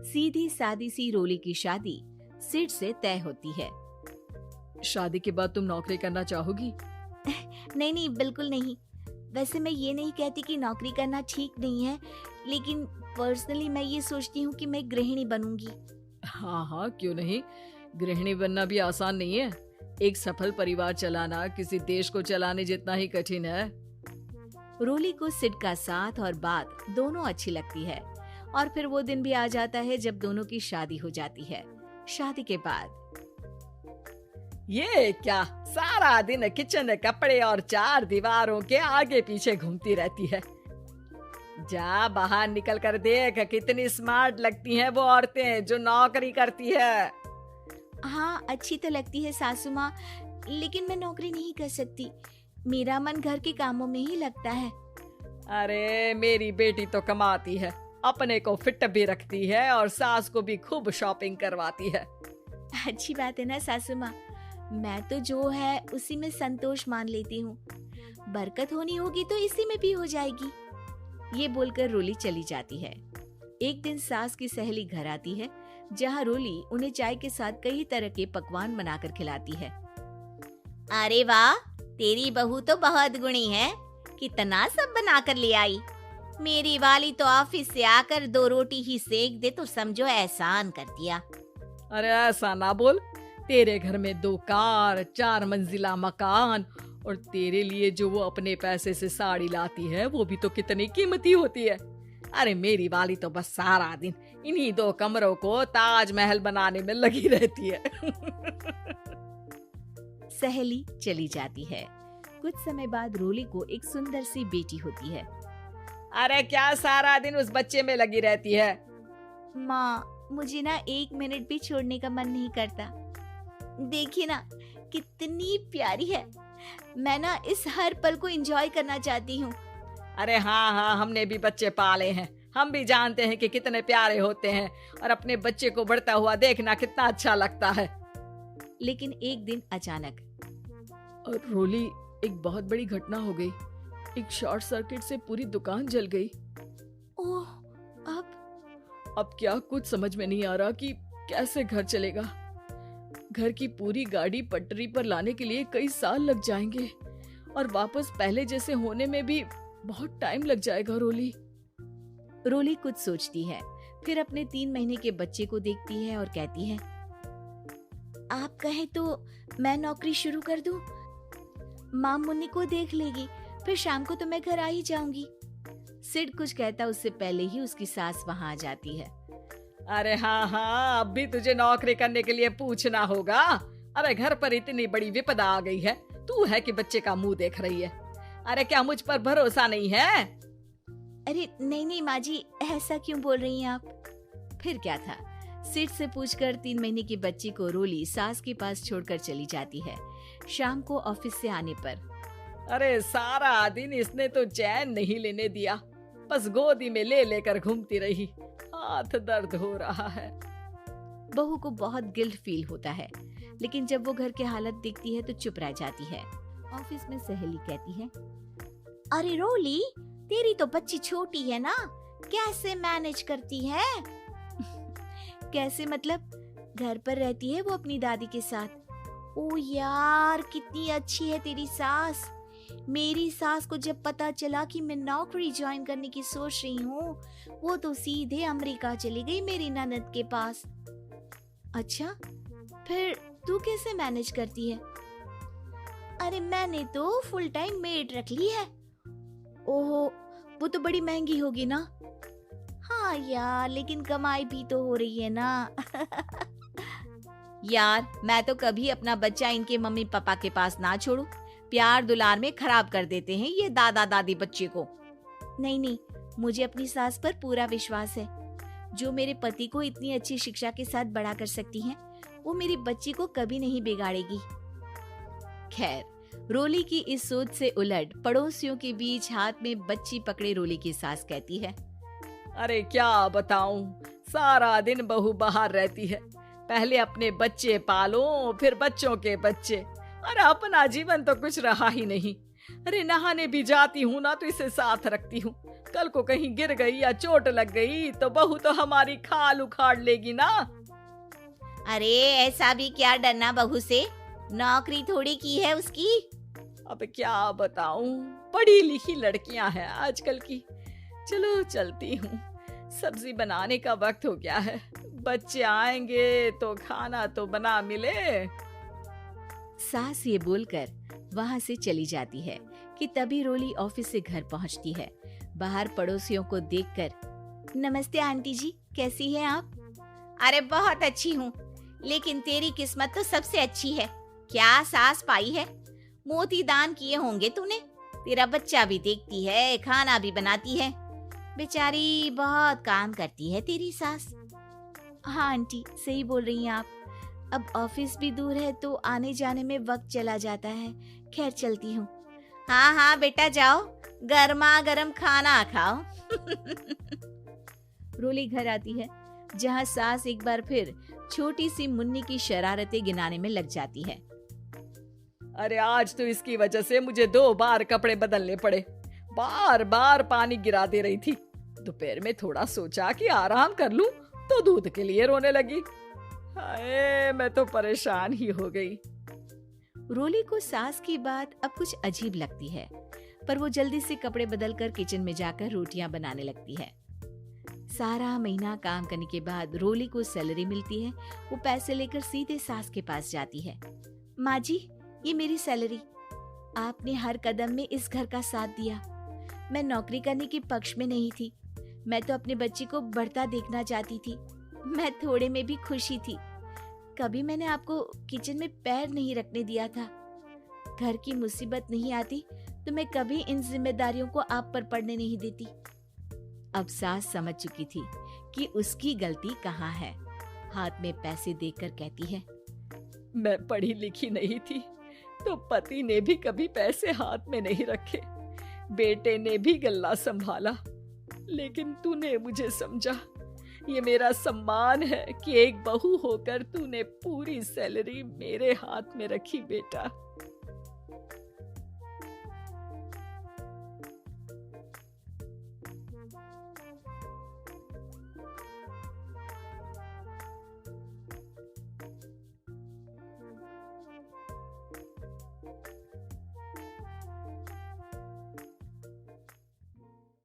सीधी सादी सी रोली की शादी सिड से तय होती है। शादी के बाद तुम नौकरी करना चाहोगी? नहीं नहीं, बिल्कुल नहीं। वैसे मैं ये नहीं कहती कि नौकरी करना ठीक नहीं है, लेकिन पर्सनली मैं ये सोचती हूँ कि मैं गृहिणी बनूंगी। हाँ हाँ, क्यों नहीं। गृहिणी बनना भी आसान नहीं है। एक सफल परिवार चलाना किसी देश को चलाने जितना ही कठिन है। रोली को सिड का साथ और बात दोनों अच्छी लगती है और फिर वो दिन भी आ जाता है जब दोनों की शादी हो जाती है। शादी के बाद ये क्या, सारा दिन किचन, कपड़े और चार दीवारों के आगे पीछे घूमती रहती है। जा बाहर निकल कर देख, कितनी स्मार्ट लगती हैं वो औरतें जो नौकरी करती है। हाँ, अच्छी तो लगती है सासू माँ, लेकिन मैं नौकरी नहीं कर सकती। मेरा मन घर के कामों में ही लगता है। अरे मेरी बेटी तो कमाती है, अपने को फिट भी रखती है और सास को भी खूब शॉपिंग करवाती है। अच्छी बात है ना सासू माँ, मैं तो जो है उसी में संतोष मान लेती हूँ। बरकत होनी होगी तो इसी में भी हो जाएगी। ये बोलकर रोली चली जाती है। एक दिन सास की सहेली घर आती है, जहाँ रोली उन्हें चाय के साथ कई तरह के पकवान बनाकर खिलाती है। अरे वाह, तेरी बहू तो बहुत गुणी है, कितना सब बनाकर ले आई। मेरी वाली तो ऑफिस से आकर 2 रोटी ही सेक दे तो समझो एहसान कर दिया। अरे ऐसा ना बोल, तेरे घर में 2 कार, 4 मंजिला मकान और तेरे लिए जो वो अपने पैसे से साड़ी लाती है वो भी तो कितनी कीमती होती है। अरे मेरी वाली तो बस सारा दिन इन्हीं 2 कमरों को ताजमहल बनाने में लगी रहती है। सहेली चली जाती है। कुछ समय बाद रोली को एक सुंदर सी बेटी होती है। अरे क्या सारा दिन उस बच्चे में लगी रहती है? माँ, मुझे ना 1 मिनट भी छोड़ने का मन नहीं करता। देखिए ना, कितनी प्यारी है। मैं ना इस हर पल को एंजॉय करना चाहती हूँ। अरे हाँ हाँ, हमने भी बच्चे पाले हैं, हम भी जानते हैं कि कितने प्यारे होते हैं और अपने बच्चे को बढ़ता हुआ देखना कितना अच्छा लगता है। लेकिन एक दिन अचानक और रोली, एक बहुत बड़ी घटना हो गई। एक शॉर्ट सर्किट से पूरी दुकान जल गई। ओह, अब क्या कुछ समझ में नहीं आ रहा कि कैसे घर चलेगा। घर की पूरी गाड़ी पटरी पर लाने के लिए कई साल लग जाएंगे और वापस पहले जैसे होने में भी बहुत टाइम लग जाएगा। रोली कुछ सोचती है, फिर अपने 3 महीने के बच्चे को देखती है और कहती है, आप कहें तो मैं नौकरी शुरू कर दूं? माँ मुन्नी को देख लेगी, फिर शाम को तो मैं घर आ ही जाऊंगी। सिड कुछ कहता उससे पहले ही उसकी सास वहाँ आ जाती है। अरे हाँ हाँ, अब भी तुझे नौकरी करने के लिए पूछना होगा। अरे घर पर इतनी बड़ी विपदा आ गई है, तू है कि बच्चे का मुंह देख रही है। अरे क्या मुझ पर भरोसा नहीं है? अरे नहीं नहीं माँ जी, ऐसा क्यों बोल रही हैं आप? फिर क्या था, सिड से पूछकर 3 महीने की बच्ची को रोली सास के पास छोड़कर चली जाती है। शाम को ऑफिस से आने पर अरे सारा दिन इसने तो चैन नहीं लेने दिया, बस गोदी में ले लेकर घूमती रही। हाथ दर्द हो रहा है। बहू को बहुत गिल्ट फील होता है, लेकिन जब वो घर की हालत देखती है तो चुप रह जाती है। ऑफिस में सहेली कहती है, अरे रोली, तेरी तो बच्ची छोटी है ना, कैसे मैनेज करती है? कैसे मतलब? घर पर रहती है वो अपनी दादी के साथ। ओ यार, कितनी अच्छी है तेरी सास। मेरी सास को जब पता चला कि मैं नौकरी ज्वाइन करने की सोच रही हूँ, वो तो सीधे अमेरिका चली गई मेरी ननद के पास। अच्छा, फिर तू कैसे मैनेज करती है? अरे मैंने तो फुल टाइम मेड रख ली है। ओहो, वो तो बड़ी महंगी होगी ना? हाँ यार, लेकिन कमाई भी तो हो रही है ना। यार, मैं तो कभी अपना बच्चा इनके मम्मी पापा के पास ना छोड़ू। प्यार दुलार में खराब कर देते हैं ये दादा दादी बच्चे को। नहीं नहीं, मुझे अपनी सास पर पूरा विश्वास है। जो मेरे पति को इतनी अच्छी शिक्षा के साथ बड़ा कर सकती हैं, वो मेरी बच्ची को कभी नहीं बिगाड़ेगी। खैर, रोली की इस सोच से उलट पड़ोसियों के बीच हाथ में बच्ची पकड़े रोली की सास कहती है, अरे क्या बताऊं, सारा दिन बहू बाहर रहती है। पहले अपने बच्चे पालो, फिर बच्चों के बच्चे। अरे अपना जीवन तो कुछ रहा ही नहीं। अरे नहाने भी जाती हूँ ना तो इसे साथ रखती हूँ, कल को कहीं गिर गई या चोट लग गई तो बहू तो हमारी खाल उखाड़ लेगी ना। अरे ऐसा भी क्या डरना बहू से, नौकरी थोड़ी की है उसकी। अब क्या बताऊं, पढ़ी लिखी लड़कियां हैं आजकल की। चलो चलती हूँ, सब्जी बनाने का वक्त हो गया है, बच्चे आएंगे तो खाना तो बना मिले। सास ये बोलकर वहां से चली जाती है कि तभी रोली ऑफिस से घर पहुंचती है। बाहर पड़ोसियों को देखकर, नमस्ते आंटी जी, कैसी हैं आप? अरे बहुत अच्छी हूँ, लेकिन तेरी किस्मत तो सबसे अच्छी है। क्या सास पाई है, मोती दान किए होंगे तूने। तेरा बच्चा भी देखती है, खाना भी बनाती है। बेचारी बहुत काम करती है तेरी सास। हाँ आंटी, सही बोल रही हैं आप। अब ऑफिस भी दूर है तो आने जाने में वक्त चला जाता है। खैर चलती हूँ। हाँ हाँ बेटा जाओ, गर्मा गर्म खाना खाओ। रोली घर आती है, जहाँ सास एक बार फिर छोटी सी मुन्नी की शरारतें गिनाने में लग जाती है। अरे आज तो इसकी वजह से मुझे 2 बार कपड़े बदलने पड़े, बार बार पानी गिरा दे रही थी। दोपहर में थोड़ा सोचा कि आराम कर लूं तो दूध के लिए रोने लगी। हाय, मैं तो परेशान ही हो गई। रोली को सास की बात अब कुछ अजीब लगती है, पर वो जल्दी से कपड़े बदलकर किचन में जाकर रोटियां बनाने लगती है। सारा महीना काम करने के बाद रोली को सैलरी मिलती है। वो पैसे लेकर सीधे सास के पास जाती है। माँ जी, ये मेरी सैलरी। आपने हर कदम में इस घर का साथ दिया। मैं नौकरी करने के पक्ष में नहीं थी, मैं तो अपने बच्चे को बढ़ता देखना चाहती थी। मैं थोड़े में भी खुशी थी। कभी मैंने आपको किचन में पैर नहीं रखने दिया था। घर की मुसीबत नहीं आती तो मैं कभी इन जिम्मेदारियों को आप पर पड़ने नहीं देती। अब सास समझ चुकी थी कि उसकी गलती कहाँ है। हाथ में पैसे देकर कहती है, मैं पढ़ी लिखी नहीं थी तो पति ने भी कभी पैसे हाथ में नहीं रखे, बेटे ने भी गल्ला संभाला, लेकिन तूने मुझे समझा। ये मेरा सम्मान है कि एक बहू होकर तूने पूरी सैलरी मेरे हाथ में रखी बेटा।